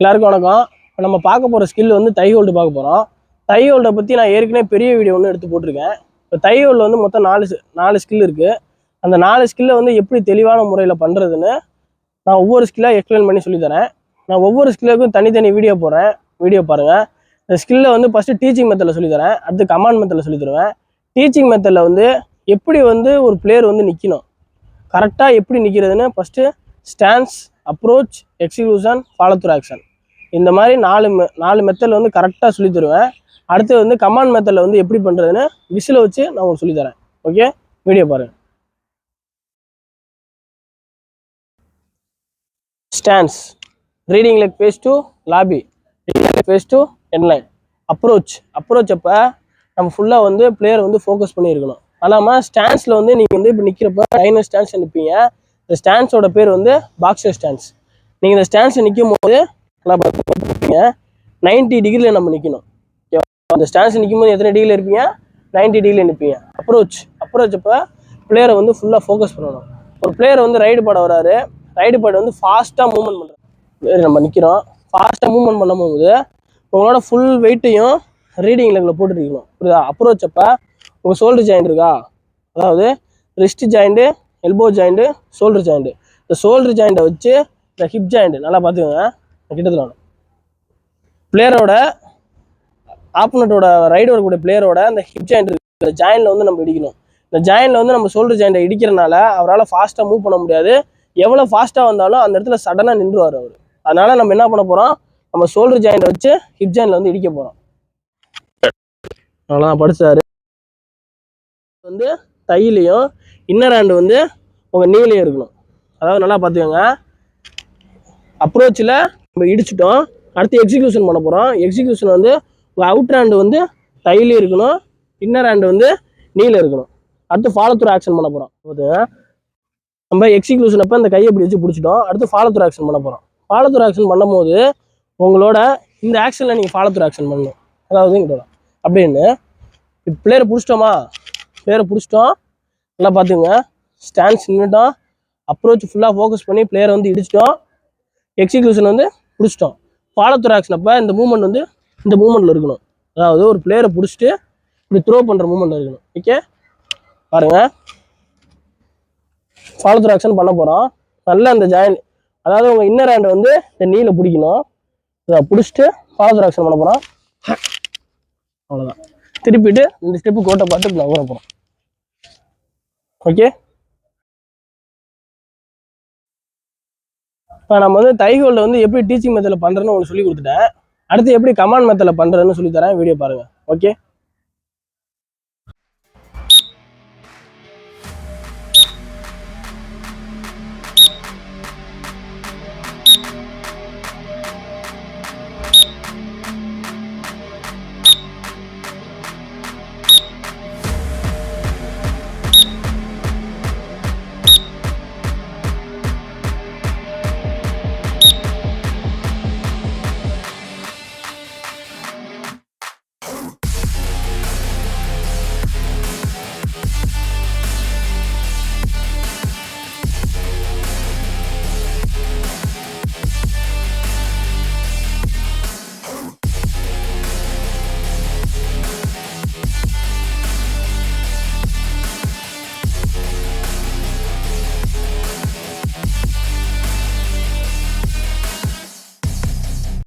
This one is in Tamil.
எல்லாருக்கும் வணக்கம். இப்போ நம்ம பார்க்க போகிற ஸ்கில் வந்து தை ஹோல்டு பார்க்க போகிறோம். தை ஹோல்டை பற்றி நான் ஏற்கனவே பெரிய வீடியோ ஒன்று எடுத்து போட்டிருக்கேன். இப்போ தை ஹோல்டில் வந்து மொத்தம் நாலு ஸ்கில் இருக்குது. அந்த 4 ஸ்கில்லை வந்து எப்படி தெளிவான முறையில் பண்ணுறதுன்னு நான் ஒவ்வொரு ஸ்கில்லாக எக்ஸ்பிளைன் பண்ணி சொல்லித்தரேன். நான் ஒவ்வொரு ஸ்கில்லுக்கும் தனித்தனி வீடியோ போடுறேன், வீடியோ பாருங்கள். இந்த ஸ்கில்லை வந்து ஃபஸ்ட்டு டீச்சிங் மெத்தடில் சொல்லித்தரேன், அடுத்து கமாண்ட் மெத்தடில் சொல்லித்தருவேன். டீச்சிங் மெத்தடில் வந்து எப்படி வந்து ஒரு பிளேயர் வந்து நிற்கணும், கரெக்டாக எப்படி நிற்கிறதுன்னு first stance, approach, execution, follow through action, இந்த மாதிரி நாலு மெத்தடில் வந்து கரெக்டாக சொல்லி தருவேன். அடுத்து வந்து கமாண்ட் மெத்தடில் வந்து எப்படி பண்ணுறதுன்னு விசிலை வச்சு நான் உங்களுக்கு சொல்லித்தரேன். ஓகே, வீடியோ பாருங்கள். Stance, leading leg face to lobby, leading leg face to in line. Approach அப்போ நம்ம ஃபுல்லாக வந்து பிளேயர் வந்து ஃபோக்கஸ் பண்ணியிருக்கணும். அல்லாமல் ஸ்டான்ஸில் வந்து நீங்கள் வந்து இப்போ நிற்கிறப்ப டைனர் ஸ்டான்ஸில் நிற்பீங்க. இந்த ஸ்டான்ஸோட பேர் வந்து பாக்ஸர் ஸ்டான்ஸ். நீங்கள் இந்த ஸ்டான்ஸில் நிற்கும் போது 90 டிகிரியில் நம்ம நிற்கணும். அந்த ஸ்டான்ஸில் நிற்கும் போது எத்தனை டிகிரியில் இருப்பீங்க? 90 டிகிரியில் நிற்பீங்க. அப்ரோச் அப்போ பிளேயரை வந்து ஃபுல்லாக ஃபோக்கஸ் பண்ணணும். ஒரு பிளேயர் வந்து ரைடு பாட வராரு, ரைடு பாட வந்து ஃபாஸ்ட்டாக மூவ்மெண்ட் பண்ணுறோம், நம்ம நிற்கிறோம். ஃபாஸ்ட்டாக மூவ்மெண்ட் பண்ணும்போது உங்களோட ஃபுல் வெயிட்டையும் ரீடிங் லெக்கில் போட்டுருக்கணும், புரியுதா? அப்ரோச் அப்போ உங்கள் ஷோல்டர் ஜாயிண்ட் இருக்கா, அதாவது wrist joint, elbow joint, shoulder joint. இந்த ஷோல்டர் ஜாயிண்ட்டை வச்சு இந்த ஹிப் ஜாயிண்ட்டு நல்லா பார்த்துக்கோங்க. கிட்டத்தில் பிளேயரோட ஆப்போனட்டோட ரைடு வரக்கூடிய பிளேயரோட அந்த ஹிப் ஜாயிண்ட் இருக்கிற ஜாயிண்டில் வந்து நம்ம இடிக்கணும். இந்த ஜாயிண்டில் வந்து நம்ம ஷோல்டர் ஜாயிண்ட்டை இடிக்கிறனால அவரால் ஃபாஸ்ட்டாக மூவ் பண்ண முடியாது. எவ்வளோ ஃபாஸ்ட்டாக வந்தாலும் அந்த இடத்துல சடனாக நின்றுவார் அவர். அதனால் நம்ம என்ன பண்ண போகிறோம், நம்ம ஷோல்டர் ஜாயிண்ட்டை வச்சு ஹிப் ஜாயிண்டில் வந்து இடிக்க போகிறோம். அவ்வளோதான், படிச்சாரு. வந்து தையிலையும் இன்னர் ஹேண்டு வந்து உங்கள் நீலையும் இருக்கணும். அதாவது நல்லா பார்த்துக்கோங்க. அப்ரோச்சில் நம்ம இடிச்சிட்டோம், அடுத்து எக்ஸிக்யூஷன் பண்ண போகிறோம். எக்ஸிக்யூஷன் வந்து உங்கள் அவுட் ஹேண்டு வந்து தையிலையும் இருக்கணும், இன்னர் ஹேண்டு வந்து நீல இருக்கணும். அடுத்து ஃபாலோ த்ரூ ஆக்ஷன் பண்ண போகிறோம். நம்ம எக்ஸிக்யூஷன் அப்போ இந்த கையை இப்படி வச்சு பிடிச்சிட்டோம், அடுத்து ஃபாலோ த்ரூ ஆக்ஷன் பண்ண போகிறோம். ஃபாலோ த்ரூ ஆக்ஷன் பண்ணும்போது உங்களோட இந்த ஆக்ஷனில் நீங்கள் ஃபாலோ த்ரூ ஆக்ஷன் பண்ணணும். அதாவது இங்கே அப்படின்னு பிளேயரை பிடிச்சிட்டோம், நல்லா பார்த்துங்க. ஸ்டான்ஸ் நின்றுட்டோம், அப்ரோச் ஃபுல்லாக ஃபோக்கஸ் பண்ணி பிளேயரை வந்து இடிச்சிட்டோம், எக்ஸிக்யூஷன் வந்து பிடிச்சிட்டோம். ஃபாலோ த்ரூ ஆக்ஷன் அப்போ இந்த மூவ்மெண்ட் வந்து இந்த மூவ்மெண்ட்டில் இருக்கணும். அதாவது ஒரு பிளேயரை பிடிச்சிட்டு இப்படி த்ரோ பண்ணுற மூவ்மெண்ட் இருக்கணும். ஓகே, பாருங்கள். ஃபாலோ த்ரூ ஆக்ஷன் பண்ண போகிறோம். நல்லா இந்த ஜாயின், அதாவது உங்கள் இன்னர் ஹேண்டை வந்து இந்த நீல பிடிக்கணும். இதை பிடிச்சிட்டு ஃபாலோ த்ரூ ஆக்ஷன் பண்ண போகிறோம். அவ்வளோதான். திருப்பிட்டு இந்த ஸ்டெப்பு கோட்டை பார்த்து நான் ஊற போகிறோம். ஓகே, இப்போ நம்ம வந்து தை ஹோல்டை வந்து எப்படி டீச்சிங் மெத்தடில் பண்ணுறேன்னு உங்களுக்கு சொல்லி கொடுத்துட்டேன். அடுத்து எப்படி கமாண்ட் மெத்தடில் பண்ணுறதுன்னு சொல்லித்தரேன், வீடியோ பாருங்கள். ஓகே.